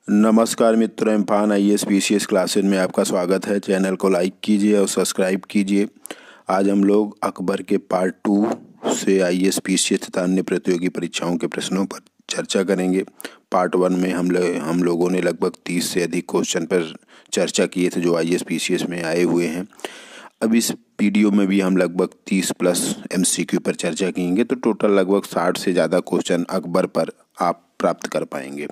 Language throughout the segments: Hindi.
नमस्कार मित्रों, इम्फान IAS PCS क्लासेज में आपका स्वागत है। चैनल को लाइक कीजिए और सब्सक्राइब कीजिए। आज हम लोग अकबर के पार्ट 2 से IAS PCS तथा अन्य प्रतियोगी परीक्षाओं के प्रश्नों पर चर्चा करेंगे। पार्ट 1 में हम लोगों ने लगभग 30 से अधिक क्वेश्चन पर चर्चा किए थे जो IAS PCS में आए हुए हैं। अब इस वीडियो में भी हम लगभग 30+ MCQ पर चर्चा करेंगे, तो टोटल लगभग 60 से ज़्यादा क्वेश्चन अकबर पर आप प्राप्त कर पाएंगे।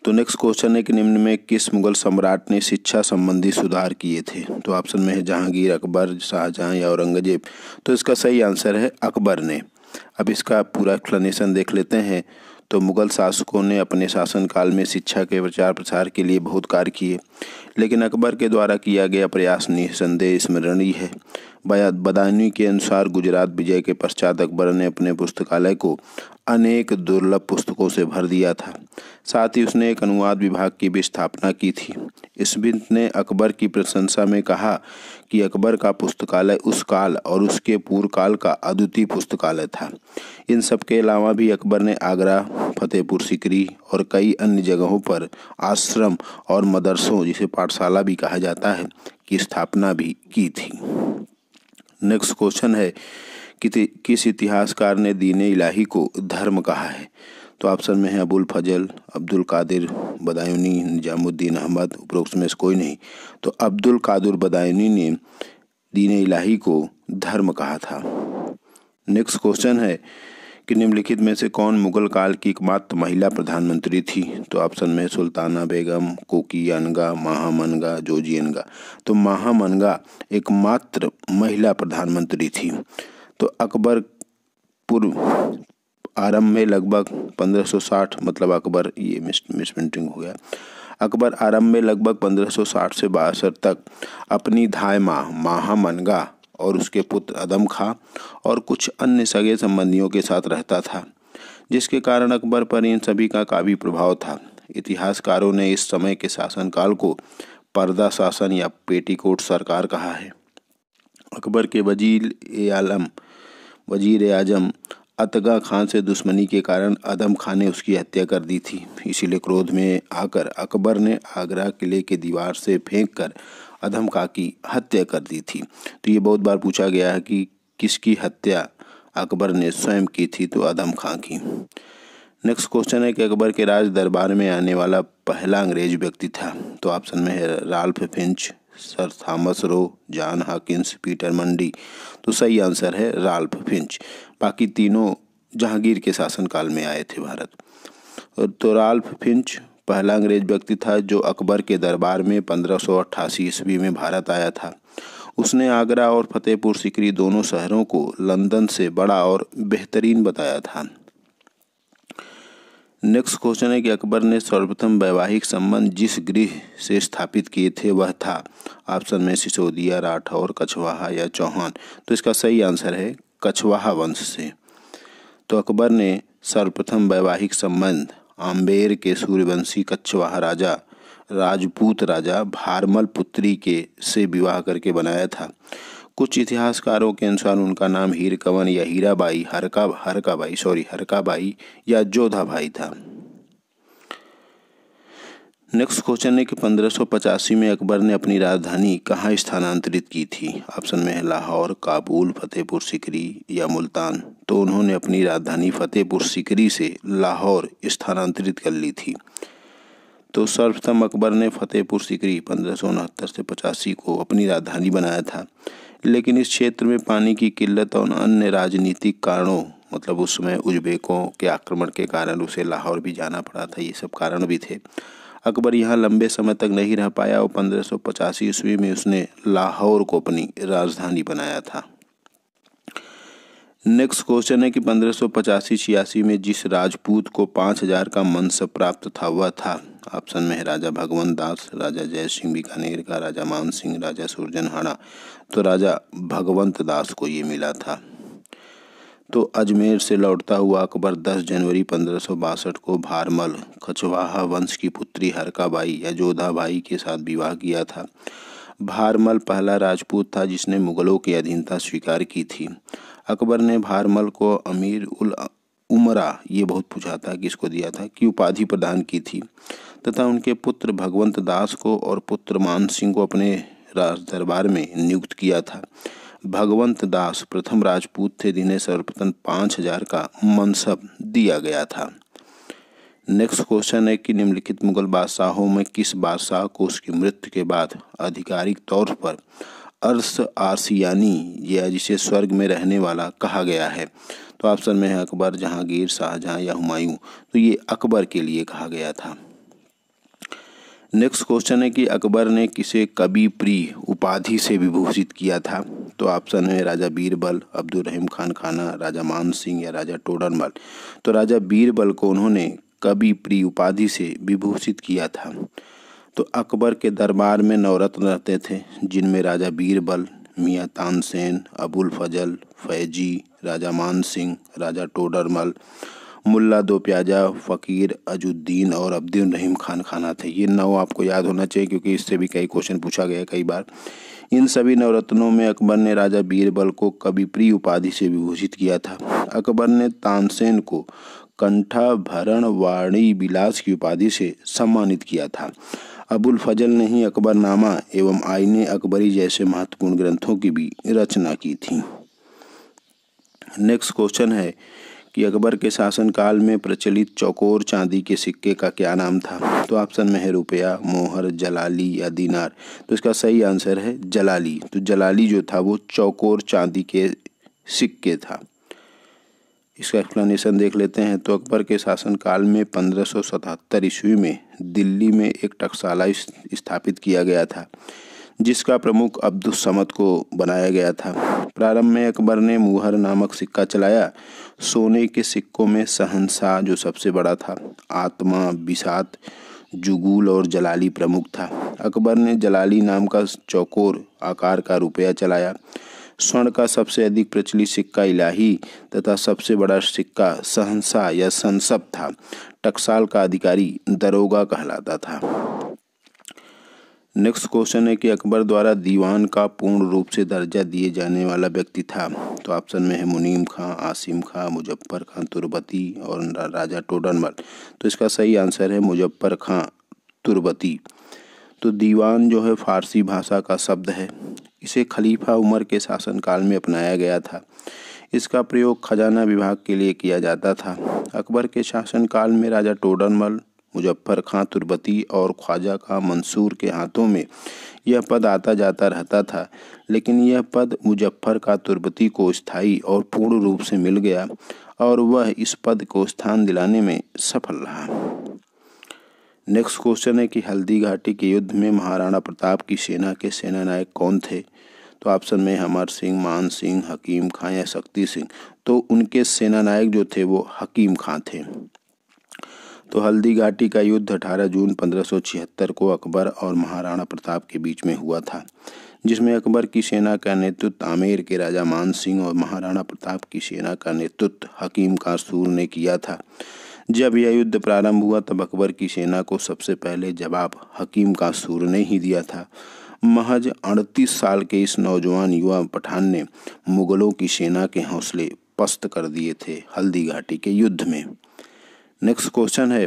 तो नेक्स्ट क्वेश्चन है कि निम्न में किस मुगल सम्राट ने शिक्षा संबंधी सुधार किए थे? तो ऑप्शन में है जहांगीर, अकबर, शाहजहां या औरंगजेब। तो इसका सही आंसर है अकबर ने। अब इसका पूरा एक्सप्लेनेशन देख लेते हैं। तो मुगल शासकों ने अपने शासनकाल में शिक्षा के प्रचार प्रसार के लिए बहुत कार्य किए, लेकिन अकबर के द्वारा किया गया प्रयास निस्संदेह स्मरणीय है। बदायूं के अनुसार गुजरात विजय के पश्चात अकबर ने अपने पुस्तकालय को अनेक दुर्लभ पुस्तकों से भर दिया था। साथ ही उसने एक अनुवाद विभाग की भी स्थापना की थी। स्मिथ ने अकबर की प्रशंसा में कहा कि अकबर का पुस्तकालय उस काल और उसके पूर्व काल का अद्वितीय पुस्तकालय था। इन सब के अलावा भी अकबर ने आगरा, फतेहपुर सीकरी और कई अन्य जगहों पर आश्रम और मदरसों, जिसे पाठशाला भी कहा जाता है, की स्थापना भी की थी। नेक्स्ट क्वेश्चन है कि किस इतिहासकार ने दीन-ए इलाही को धर्म कहा है? तो ऑप्शन में है अबुल फजल, अब्दुल कादिर बदायूनी, निजामुद्दीन अहमद। उपरोक्त में से कोई नहीं। तो अब्दुल कादिर बदायूनी ने दीन-ए इलाही को धर्म कहा था। नेक्स्ट क्वेश्चन है कि निम्नलिखित में से कौन मुगल काल की एकमात्र महिला प्रधानमंत्री थी? तो ऑप्शन में सुल्ताना बेगम, कोकीयनगा, महामनगा, जोजीयनगा। तो महामनगा एकमात्र महिला प्रधानमंत्री थी। तो अकबर पूर्व आरंभ में लगभग 1560, मतलब अकबर, ये मिसप्रिंटिंग हो गया। अकबर आरंभ में लगभग 1560 से 62 तक अपनी धाय माँ महामनगा और उसके पुत्र अदम खां और कुछ अन्य सगे संबंधियों के साथ रहता था, जिसके कारण अकबर पर इन सभी का काफी प्रभाव था। इतिहासकारों ने इस समय के शासनकाल को पर्दा शासन या पेटीकोट सरकार कहा है। अकबर के वजीर आजम अतगा खान से दुश्मनी के कारण अदम खान ने उसकी हत्या कर दी थी। इसीलिए क्रोध में आकर अकबर ने आगरा किले के दीवार से फेंककर अदम खां की हत्या कर दी थी। तो ये बहुत बार पूछा गया है कि किसकी हत्या अकबर ने स्वयं की थी? तो अदम खां की। नेक्स्ट क्वेश्चन है कि अकबर के राज दरबार में आने वाला पहला अंग्रेज व्यक्ति था। तो ऑप्शन में है Ralph Finch, Sir Thomas Roe, John Hawkins, Peter Mundy. तो सही आंसर है राल्फ फिंच। बाकी तीनों जहांगीर के शासनकाल में आए थे भारत। तो राल्फ फिंच पहला अंग्रेज व्यक्ति था जो अकबर के दरबार में 1588 ईस्वी में भारत आया था। उसने आगरा और फतेहपुर सीकरी दोनों शहरों को लंदन से बड़ा और बेहतरीन बताया था। नेक्स्ट क्वेश्चन है कि अकबर ने सर्वप्रथम वैवाहिक संबंध जिस गृह से स्थापित किए थे वह था? ऑप्शन में सिसोदिया, राठौर, कछवाहा या चौहान। तो इसका सही आंसर है कछवाहा वंश से। तो अकबर ने सर्वप्रथम वैवाहिक संबंध आम्बेर के सूर्यवंशी कछवाहा राजपूत राजा भारमल पुत्री के से विवाह करके बनाया था। कुछ इतिहासकारों के अनुसार उनका नाम हीरकवन या हीराबाई, हरकाबाई या जोधाबाई था। नेक्स्ट क्वेश्चन है कि 1585 में अकबर ने अपनी राजधानी कहाँ स्थानांतरित की थी? ऑप्शन में है लाहौर, काबुल, फतेहपुर सीकरी या मुल्तान। तो उन्होंने अपनी राजधानी फतेहपुर सीकरी से लाहौर स्थानांतरित कर ली थी। तो सर्वप्रथम अकबर ने फतेहपुर सीकरी 1569 से 85 को अपनी राजधानी बनाया था, लेकिन इस क्षेत्र में पानी की किल्लत और अन्य राजनीतिक कारणों, मतलब उस समय उज्बेकों के आक्रमण के कारण उसे लाहौर भी जाना पड़ा था। ये सब कारण भी थे। अकबर यहाँ लंबे समय तक नहीं रह पाया और 1585 ईस्वी में उसने लाहौर को अपनी राजधानी बनाया था। नेक्स्ट क्वेश्चन है कि 1585-86 में जिस राजपूत को 5000 का मनसब प्राप्त था वह था? ऑप्शन में है राजा भगवंत दास, राजा जय सिंह बीकानेर का, राजा मान सिंह, राजा सुरजनहाड़ा। तो राजा भगवंत दास को ये मिला था। तो अजमेर से लौटता हुआ अकबर 10 जनवरी 1562 को भारमल कछवाहा वंश की पुत्री हरकाबाई या जोधाबाई के साथ विवाह किया था। भारमल पहला राजपूत था जिसने मुगलों की अधीनता स्वीकार की थी। अकबर ने भारमल को अमीर उमरा, ये बहुत पूछा था किसको दिया था, की उपाधि प्रदान की थी तथा उनके पुत्र भगवंत दास को और पुत्र मान सिंह को अपने राज दरबार में नियुक्त किया था। भगवंत दास प्रथम राजपूत थे जिन्हें सर्वप्रथम 5000 का मनसब दिया गया था। नेक्स्ट क्वेश्चन है कि निम्नलिखित मुगल बादशाहों में किस बादशाह को उसकी मृत्यु के बाद आधिकारिक तौर पर अर्श आसियानी या जिसे स्वर्ग में रहने वाला कहा गया है। तो ऑप्शन में है अकबर, जहांगीर, शाहजहां या हुमायूं। तो ये अकबर के लिए कहा गया था। नेक्स्ट क्वेश्चन है कि अकबर ने किसे कवि प्रिय उपाधि से विभूषित किया था। तो ऑप्शन है राजा बीरबल, अब्दुल रहीम खान खाना, राजा मान सिंह या राजा टोडरमल। तो राजा बीरबल को उन्होंने कवि प्रिय उपाधि से विभूषित किया था। तो अकबर के दरबार में नवरत्न रहते थे जिनमें राजा बीरबल, मियाँ तानसेन, अबुल फजल, फैजी, राजा मान सिंह, राजा टोडरमल, मुल्ला दो प्याजा, फ़कीर अजुद्दीन और अब्दुल रहीम खान खाना थे। ये 9 आपको याद होना चाहिए क्योंकि इससे भी कई क्वेश्चन पूछा गया कई बार। इन सभी नवरत्नों में अकबर ने राजा बीरबल को कवि प्रिय उपाधि से विभूषित किया था। अकबर ने तानसेन को कंठाभरण वाणी विलास की उपाधि से सम्मानित किया था। अबुल फजल ने ही अकबरनामा एवं आईने अकबरी जैसे महत्वपूर्ण ग्रंथों की भी रचना की थी। नेक्स्ट क्वेश्चन है कि अकबर के शासनकाल में प्रचलित चौकोर चांदी के सिक्के का क्या नाम था। तो ऑप्शन में है रुपया, मोहर, जलाली या दीनार। तो इसका सही आंसर है जलाली। तो जलाली जो था वो चौकोर चांदी के सिक्के था। इसका एक्सप्लेनेशन देख लेते हैं। तो अकबर के शासनकाल में 1577 ईस्वी में दिल्ली में एक टकसाला स्थापित किया गया था जिसका प्रमुख अब्दुस समद को बनाया गया था। प्रारंभ में अकबर ने मुहर नामक सिक्का चलाया। सोने के सिक्कों में शहंशाह जो सबसे बड़ा था, आत्मा, बिसात, जुगूल और जलाली प्रमुख था। अकबर ने जलाली नाम का चौकोर आकार का रुपया चलाया। स्वर्ण का सबसे अधिक प्रचलित सिक्का इलाही तथा सबसे बड़ा सिक्का शहंशाह या संसब था। टकसाल का अधिकारी दरोगा कहलाता था। नेक्स्ट क्वेश्चन है कि अकबर द्वारा दीवान का पूर्ण रूप से दर्जा दिए जाने वाला व्यक्ति था। तो ऑप्शन में है मुनीम खां, आसिम खां, मुजफ्फर खां तुर्बती और राजा टोडरमल। तो इसका सही आंसर है मुजफ्फर खां तुर्बती। तो दीवान जो है फारसी भाषा का शब्द है। इसे खलीफा उमर के शासनकाल में अपनाया गया था। इसका प्रयोग खजाना विभाग के लिए किया जाता था। अकबर के शासनकाल में राजा टोडरमल, मुजफ्फर खां तुर्बती और ख्वाजा खां मंसूर के हाथों में यह पद आता जाता रहता था, लेकिन यह पद मुजफ्फर खां तुर्बती को स्थायी और पूर्ण रूप से मिल गया और वह इस पद को स्थान दिलाने में सफल रहा। नेक्स्ट क्वेश्चन है कि हल्दी घाटी के युद्ध में महाराणा प्रताप की सेना के सेनानायक कौन थे। तो ऑप्शन में अमर सिंह, मान सिंह, हकीम खां या शक्ति सिंह। तो उनके सेनानायक जो थे वो हकीम खां थे। तो हल्दी घाटी का युद्ध 18 जून 1576 को अकबर और महाराणा प्रताप के बीच में हुआ था, जिसमें अकबर की सेना का नेतृत्व आमेर के राजा मान सिंह और महाराणा प्रताप की सेना का नेतृत्व हकीम खां सूर ने किया था। जब यह युद्ध प्रारंभ हुआ तब अकबर की सेना को सबसे पहले जवाब हकीम खां सूर ने ही दिया था। महज 38 साल के इस नौजवान युवा पठान ने मुगलों की सेना के हौसले पस्त कर दिए थे हल्दी घाटी के युद्ध में। नेक्स्ट क्वेश्चन है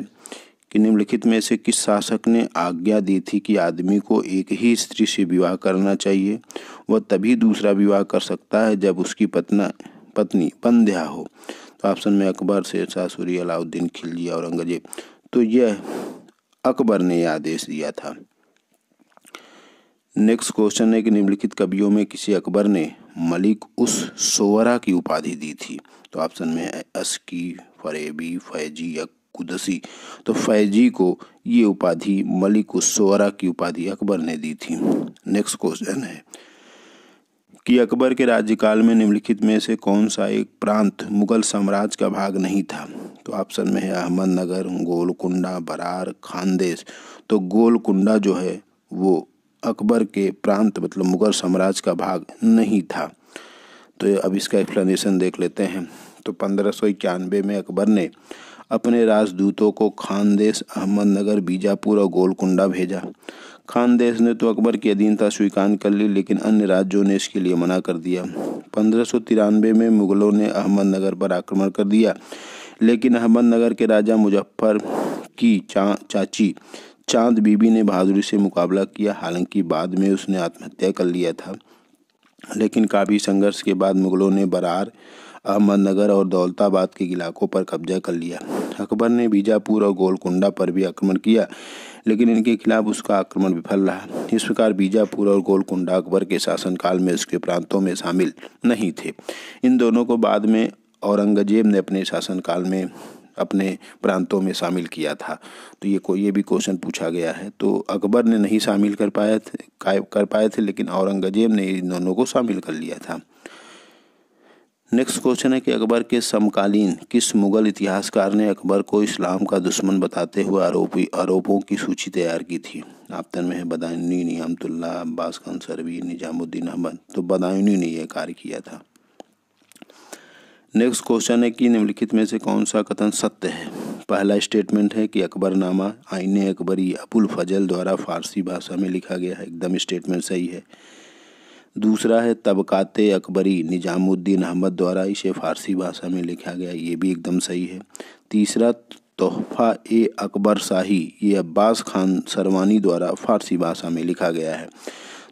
कि निम्नलिखित में से किस शासक ने आज्ञा दी थी कि आदमी को एक ही स्त्री से विवाह करना चाहिए, वह तभी दूसरा विवाह कर सकता है जब उसकी पत्नी बंध्या हो। तो ऑप्शन में अकबर, शेरशाह सूरी, अलाउद्दीन खिलजी, औरंगजेब। तो यह अकबर ने यह आदेश दिया था। नेक्स्ट क्वेश्चन है कि निम्नलिखित कवियों में किसे अकबर ने मलिक उस सोवरा की उपाधि दी थी। तो ऑप्शन में है अस्की, फरेबी, फैजी या कुदसी। तो फैजी को ये उपाधि मलिक उस सोवरा की उपाधि अकबर ने दी थी। नेक्स्ट क्वेश्चन है कि अकबर के राज्यकाल में निम्नलिखित में से कौन सा एक प्रांत मुगल साम्राज्य का भाग नहीं था। तो ऑप्शन में है अहमदनगर, गोलकुंडा, बरार, खानदेश। तो गोलकुंडा जो है वो अकबर के प्रांत मतलब मुगल साम्राज्य का भाग नहीं था। तो अब इसका एक्सप्लेनेशन देख लेते हैं। तो 1591 में अकबर ने अपने राजदूतों को खानदेश, अहमदनगर, बीजापुर और गोलकुंडा भेजा। खानदेश ने तो अकबर की अधीनता स्वीकार कर ली, लेकिन अन्य राज्यों ने इसके लिए मना कर दिया। 1593 में मुगलों ने अहमदनगर पर आक्रमण कर दिया, लेकिन अहमदनगर के राजा मुजफ्फर की चाची चांद बीबी ने बहादुरी से मुकाबला किया। हालांकि बाद में उसने आत्महत्या कर लिया था, लेकिन काफ़ी संघर्ष के बाद मुगलों ने बरार, अहमदनगर और दौलताबाद के इलाकों पर कब्जा कर लिया। अकबर ने बीजापुर और गोलकुंडा पर भी आक्रमण किया, लेकिन इनके खिलाफ उसका आक्रमण विफल रहा। इस प्रकार बीजापुर और गोलकुंडा अकबर के शासनकाल में उसके प्रांतों में शामिल नहीं थे। इन दोनों को बाद में औरंगजेब ने अपने शासनकाल में अपने प्रांतों में शामिल किया था। तो ये भी क्वेश्चन पूछा गया है। तो अकबर ने नहीं शामिल कर पाए थे, लेकिन औरंगजेब ने इन दोनों को शामिल कर लिया था। नेक्स्ट क्वेश्चन है कि अकबर के समकालीन किस मुगल इतिहासकार ने अकबर को इस्लाम का दुश्मन बताते हुए आरोपों की सूची तैयार की थी? ऑप्शन में है बदायूनी, नियामतुल्लाह, अब्बास खान सरवी, निजामुद्दीन अहमद। तो बदायूनी ने यह कार्य किया था। नेक्स्ट क्वेश्चन है कि निम्नलिखित में से कौन सा कथन सत्य है? पहला स्टेटमेंट है कि अकबरनामा आईने अकबरी अबुल फजल द्वारा फारसी भाषा में लिखा गया है, एकदम स्टेटमेंट सही है। दूसरा है तबकाते अकबरी निजामुद्दीन अहमद द्वारा इसे फारसी भाषा में लिखा गया, ये भी एकदम सही है। तीसरा तोहफा ए अकबर शाही, ये अब्बास खान सरवानी द्वारा फारसी भाषा में लिखा गया है।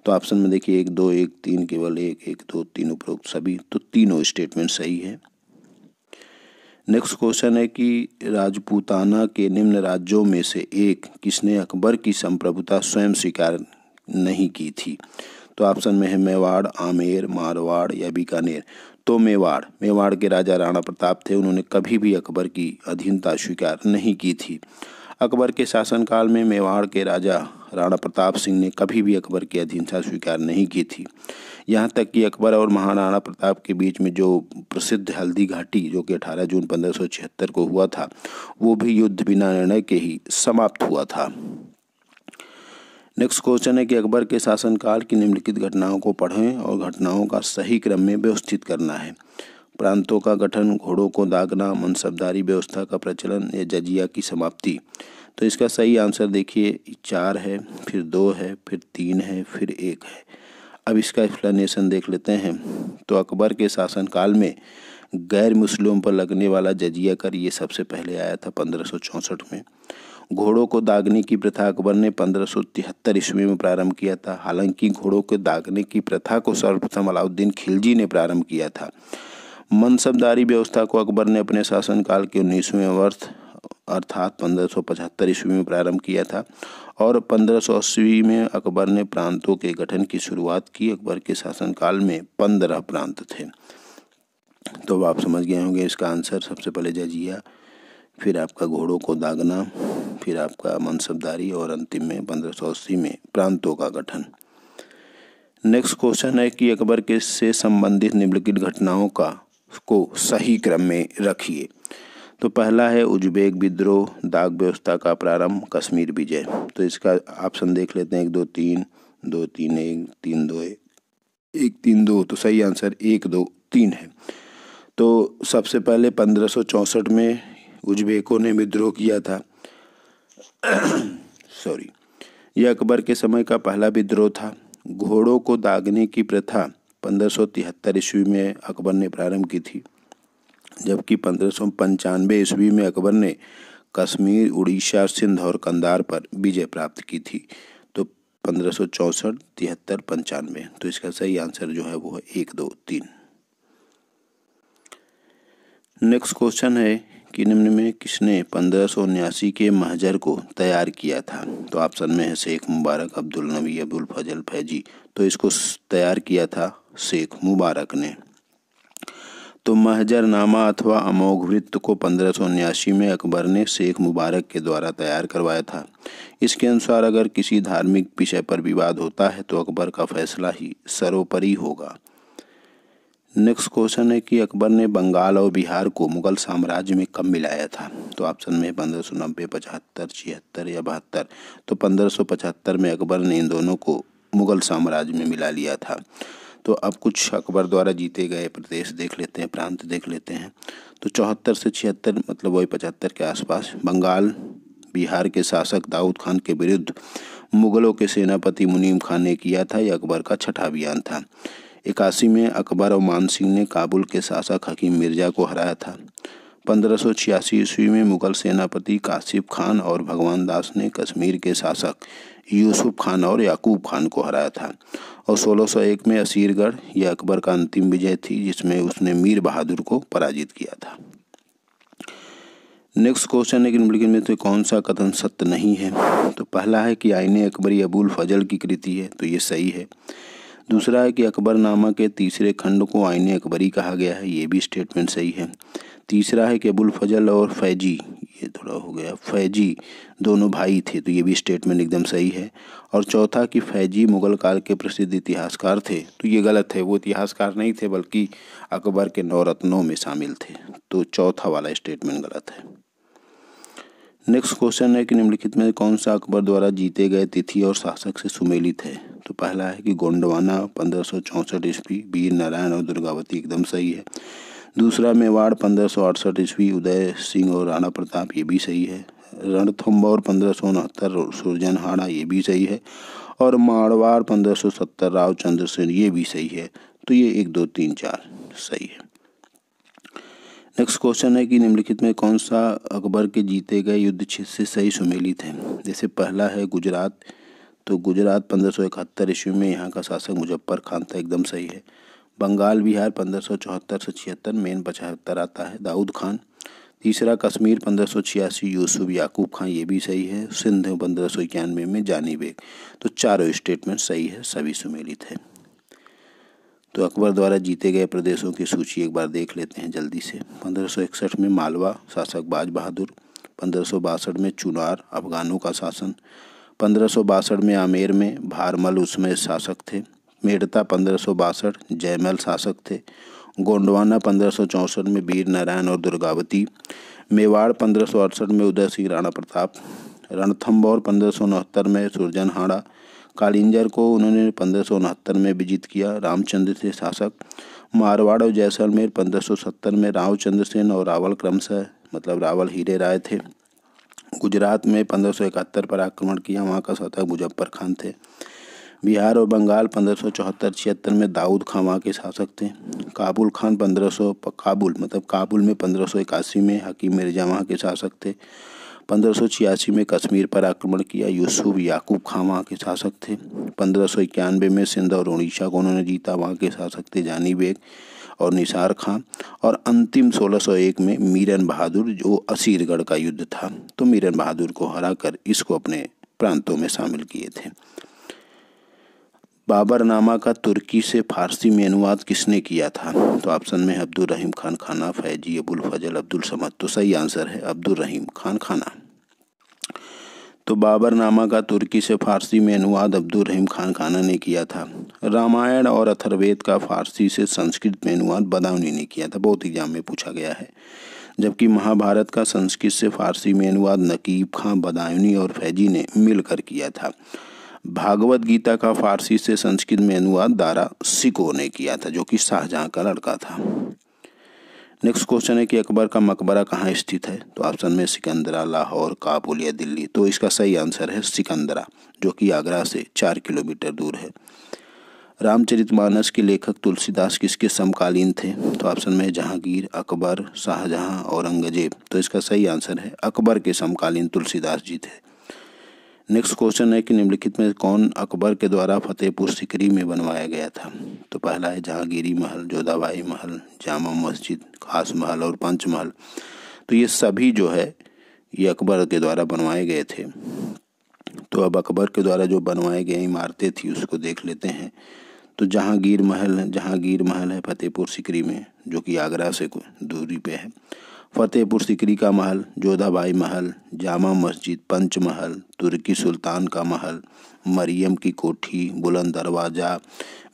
तो ऑप्शन में देखिए 1, 2, 1, 3, केवल 1, 1, 2, 3 उपरोक्त सभी, तो तीनों स्टेटमेंट सही है। नेक्स्ट क्वेश्चन है कि राजपूताना के निम्न राज्यों में से एक किसने अकबर की संप्रभुता स्वयं स्वीकार नहीं की थी? तो ऑप्शन में है मेवाड़, आमेर, मारवाड़ या बीकानेर। तो मेवाड़ के राजा राणा प्रताप थे, उन्होंने कभी भी अकबर की अधीनता स्वीकार नहीं की थी। अकबर के शासनकाल में मेवाड़ के राजा राणा प्रताप सिंह ने कभी भी अकबर की अधीनता स्वीकार नहीं की थी। यहाँ तक कि अकबर और महाराणा प्रताप के बीच में जो प्रसिद्ध हल्दी घाटी जो कि 18 जून 1576 को हुआ था, वो भी युद्ध बिना निर्णय के ही समाप्त हुआ था। नेक्स्ट क्वेश्चन है कि अकबर के शासनकाल की निम्नलिखित घटनाओं को पढ़ें और घटनाओं का सही क्रम में व्यवस्थित करना है। प्रांतों का गठन, घोड़ों को दागना, मनसबदारी व्यवस्था का प्रचलन या जजिया की समाप्ति। तो इसका सही आंसर देखिए 4 है, फिर 2 है, फिर 3 है, फिर 1 है। अब इसका एक्सप्लेनेशन देख लेते हैं। तो अकबर के शासनकाल में गैर मुस्लिमों पर लगने वाला जजिया कर ये सबसे पहले आया था 1564 में। घोड़ों को दागने की प्रथा अकबर ने 1573 ईस्वी में प्रारंभ किया था। हालांकि घोड़ों के दागने की प्रथा को सर्वप्रथम अलाउद्दीन खिलजी ने प्रारंभ किया था। मनसबदारी व्यवस्था को अकबर ने अपने शासनकाल के 19वें वर्ष अर्थात 1575 ईस्वी में प्रारंभ किया था और 1580 में अकबर ने प्रांतों के गठन की शुरुआत की। अकबर के शासनकाल में 15 प्रांत थे। तो आप समझ गए होंगे इसका आंसर। सबसे पहले जजिया, फिर आपका घोड़ों को दागना, फिर आपका मनसबदारी और अंतिम में 1580 में प्रांतों का गठन। नेक्स्ट क्वेश्चन है कि अकबर के से संबंधित निम्नलिखित घटनाओं को सही क्रम में रखिए। तो पहला है उज्बेक विद्रोह, दाग व्यवस्था का प्रारंभ, कश्मीर विजय। तो इसका ऑप्शन देख लेते हैं 1, 2, 3, 2, 3, 1, 3, 2, 1, 3, 2। तो सही आंसर 1, 2, 3 है। तो सबसे पहले 1564 में उज्बेकों ने विद्रोह किया था। यह अकबर के समय का पहला विद्रोह था। घोड़ों को दागने की प्रथा 1573 ईस्वी में अकबर ने प्रारंभ की थी, जबकि 1595 ईस्वी में अकबर ने कश्मीर, उड़ीसा, सिंध और कंधार पर विजय प्राप्त की थी। तो 1564, 73, 95। तो इसका सही आंसर जो है वो है 1, 2, 3। नेक्स्ट क्वेश्चन है कि निम्न में किसने 1579 के महजर को तैयार किया था? तो ऑप्शन में है शेख मुबारक, अब्दुल नबी, अबुल फजल, फैजी। तो इसको तैयार किया था शेख मुबारक ने। तो महजरनामा अथवा अमोघ वृत्त को 1579 में अकबर ने शेख मुबारक के द्वारा तैयार करवाया था। इसके अनुसार अगर किसी धार्मिक विषय पर विवाद होता है तो अकबर का फैसला ही सर्वोपरि होगा। नेक्स्ट क्वेश्चन है कि अकबर ने बंगाल और बिहार को मुगल साम्राज्य में कब मिलाया था? तो ऑप्शन में 1590, 75, 76 या 72। तो 1575 में अकबर ने इन दोनों को मुगल साम्राज्य में मिला लिया था। तो अब कुछ अकबर द्वारा जीते गए प्रदेश देख लेते हैं, प्रांत देख लेते हैं। तो 74 से 76 मतलब वही 75 के आसपास बंगाल बिहार के शासक दाऊद खान के विरुद्ध मुगलों के सेनापति मुनीम खान ने किया था। यह अकबर का छठा अभियान था। 81 में अकबर और मान सिंह ने काबुल के शासक हकीम मिर्जा को हराया था। 1586 ईस्वी में मुगल सेनापति कासिफ खान और भगवान दास ने कश्मीर के शासक यूसुफ खान और याकूब खान को हराया था। और 1601 में असीरगढ़ यह अकबर का अंतिम विजय थी, जिसमें उसने मीर बहादुर को पराजित किया था। नेक्स्ट क्वेश्चन है कि निम्नलिखित में से कौन सा कथन सत्य नहीं है। तो पहला है कि आईने अकबरी अबुल फजल की कृति है, तो ये सही है। दूसरा है कि अकबरनामा के तीसरे खंड को आईने अकबरी कहा गया है, ये भी स्टेटमेंट सही है। तीसरा है कि अबुल फजल और फैजी, ये थोड़ा हो गया, फैजी दोनों भाई थे, तो ये भी स्टेटमेंट एकदम सही है। और चौथा कि फैजी मुगल काल के प्रसिद्ध इतिहासकार थे, तो ये गलत है, वो इतिहासकार नहीं थे बल्कि अकबर के 9 रत्नों में शामिल थे, तो चौथा वाला स्टेटमेंट गलत है। नेक्स्ट क्वेश्चन है कि निम्नलिखित में कौन सा अकबर द्वारा जीते गए तिथि और शासक से सुमेलित है। तो पहला है कि गोंडवाना 1564 ईस्वी, वीर नारायण और दुर्गावती, एकदम सही है। दूसरा मेवाड़ 1568 ईस्वी, उदय सिंह और राणा प्रताप, ये भी सही है। रणथंभौर 1569, सुरजनहाड़ा, ये भी सही है। और मारवाड़ 1570, रावचंद्र सेन, ये भी सही है। तो ये 1 2 3 4 सही है। नेक्स्ट क्वेश्चन है कि निम्नलिखित में कौन सा अकबर के जीते गए युद्ध क्षेत्र से सही सुमेलित है। जैसे पहला है गुजरात, तो गुजरात 1571 ईस्वी में यहाँ का शासक मुजफ्फर खान था, एकदम सही है। बंगाल बिहार 1574 से 76, मेन 75 आता है, दाऊद खान। तीसरा कश्मीर 1586, यूसुफ याकूब खान, ये भी सही है। सिंध 1591 में जानी बेग। तो चारों स्टेटमेंट सही है, सभी सुमेलित है। तो अकबर द्वारा जीते गए प्रदेशों की सूची एक बार देख लेते हैं जल्दी से। 1561 में मालवा, शासक बाज बहादुर। 1562 में चुनार, अफगानों का शासन। 1562 में आमेर में भारमल उसमें शासक थे। मेड़ता 1562, जयमल शासक थे। गोंडवाना 1564 में वीर नारायण और दुर्गावती। मेवाड़ 1568 में उदय सिंह राणा प्रताप। रणथंभौर 1569 में सुरजनहाड़ा। कालिंजर को उन्होंने 1569 में विजित किया, रामचंद्र थे शासक। मारवाड़ और जैसलमेर 1570 में रावचंद्र सेन और रावल क्रमशः, मतलब रावल हीरे राय थे। गुजरात में 1571 पर आक्रमण किया, वहाँ का शासक मुजफ्फर खान थे। बिहार और बंगाल 1574-76 में दाऊद खान वहाँ के शासक थे। काबुल खान काबुल में 1581 में हकीम मिर्जा वहाँ के शासक थे। 1586 में कश्मीर पर आक्रमण किया, यूसुफ याकूब खान वहाँ के शासक थे। 1591 में सिंध और उड़ीसा को उन्होंने जीता, वहाँ के शासक थे जानी बेग और निसार खां। और अंतिम 1601 में मीरन बहादुर, जो असीरगढ़ का युद्ध था, तो मीरन बहादुर को हराकर इसको अपने प्रांतों में शामिल किए थे। बाबरनामा का तुर्की से फारसी में अनुवाद किसने किया था। तो ऑप्शन में अब्दुल रहीम खान खाना, फैजी, अबुल फजल, अब्दुल समद। तो सही आंसर है अब्दुल रहीम खान खाना। तो बाबरनामा का तुर्की से फारसी में अनुवाद अब्दुल रहीम खान खाना ने किया था। रामायण और अथर्ववेद का फारसी से संस्कृत में अनुवाद बदाऊनी ने किया था, बहुत एग्जाम में पूछा गया है। जबकि महाभारत का संस्कृत से फारसी में अनुवाद नकीब खां, बदायूनी और फैजी ने मिलकर किया था। भागवत गीता का फारसी से संस्कृत में अनुवाद दारा सिको ने किया था, जो कि शाहजहां का लड़का था। नेक्स्ट क्वेश्चन है कि अकबर का मकबरा कहाँ स्थित है। तो ऑप्शन में सिकंदरा, लाहौर, काबुल या दिल्ली। तो इसका सही आंसर है सिकंदरा, जो कि आगरा से 4 किलोमीटर दूर है। रामचरितमानस के लेखक तुलसीदास किसके समकालीन थे। तो ऑप्शन में जहांगीर, अकबर, शाहजहां, औरंगजेब। तो इसका सही आंसर है अकबर के समकालीन तुलसीदास जी थे। नेक्स्ट क्वेश्चन है कि निम्नलिखित में कौन अकबर के द्वारा फतेहपुर सीकरी में बनवाया गया था। तो पहला है जहांगीरी महल, जोधाबाई महल, जामा मस्जिद, खास महल और पंचमहल। तो ये सभी जो है ये अकबर के द्वारा बनवाए गए थे। तो अब अकबर के द्वारा जो बनवाए गए इमारतें थी उसको देख लेते हैं। तो जहांगीर महल है फतेहपुर सीकरी में, जो कि आगरा से दूरी पे है। फतेहपुर सीकरी का महल, जोधाबाई महल, जामा मस्जिद, पंचमहल, तुर्की सुल्तान का महल, मरियम की कोठी, बुलंद दरवाज़ा,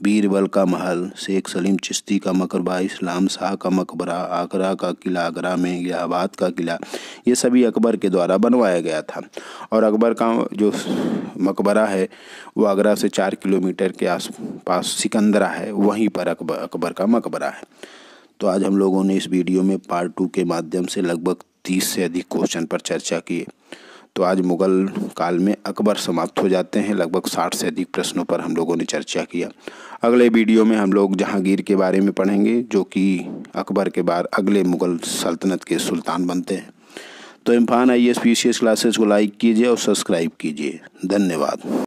बीरबल का महल, शेख सलीम चिश्ती का मकबरा, इस्लाम शाह का मकबरा, आगरा का किला, आगरा में इलाहाबाद का किला, ये सभी अकबर के द्वारा बनवाया गया था। और अकबर का जो मकबरा है वो आगरा से 4 किलोमीटर के आसपास सिकंदरा है, वहीं पर अकबर का मकबरा है। तो आज हम लोगों ने इस वीडियो में पार्ट 2 के माध्यम से लगभग 30 से अधिक क्वेश्चन पर चर्चा की। तो आज मुग़ल काल में अकबर समाप्त हो जाते हैं। लगभग 60 से अधिक प्रश्नों पर हम लोगों ने चर्चा किया। अगले वीडियो में हम लोग जहांगीर के बारे में पढ़ेंगे, जो कि अकबर के बाद अगले मुग़ल सल्तनत के सुल्तान बनते हैं। तो इम्फान IAS PCS क्लासेस को लाइक कीजिए और सब्सक्राइब कीजिए। धन्यवाद।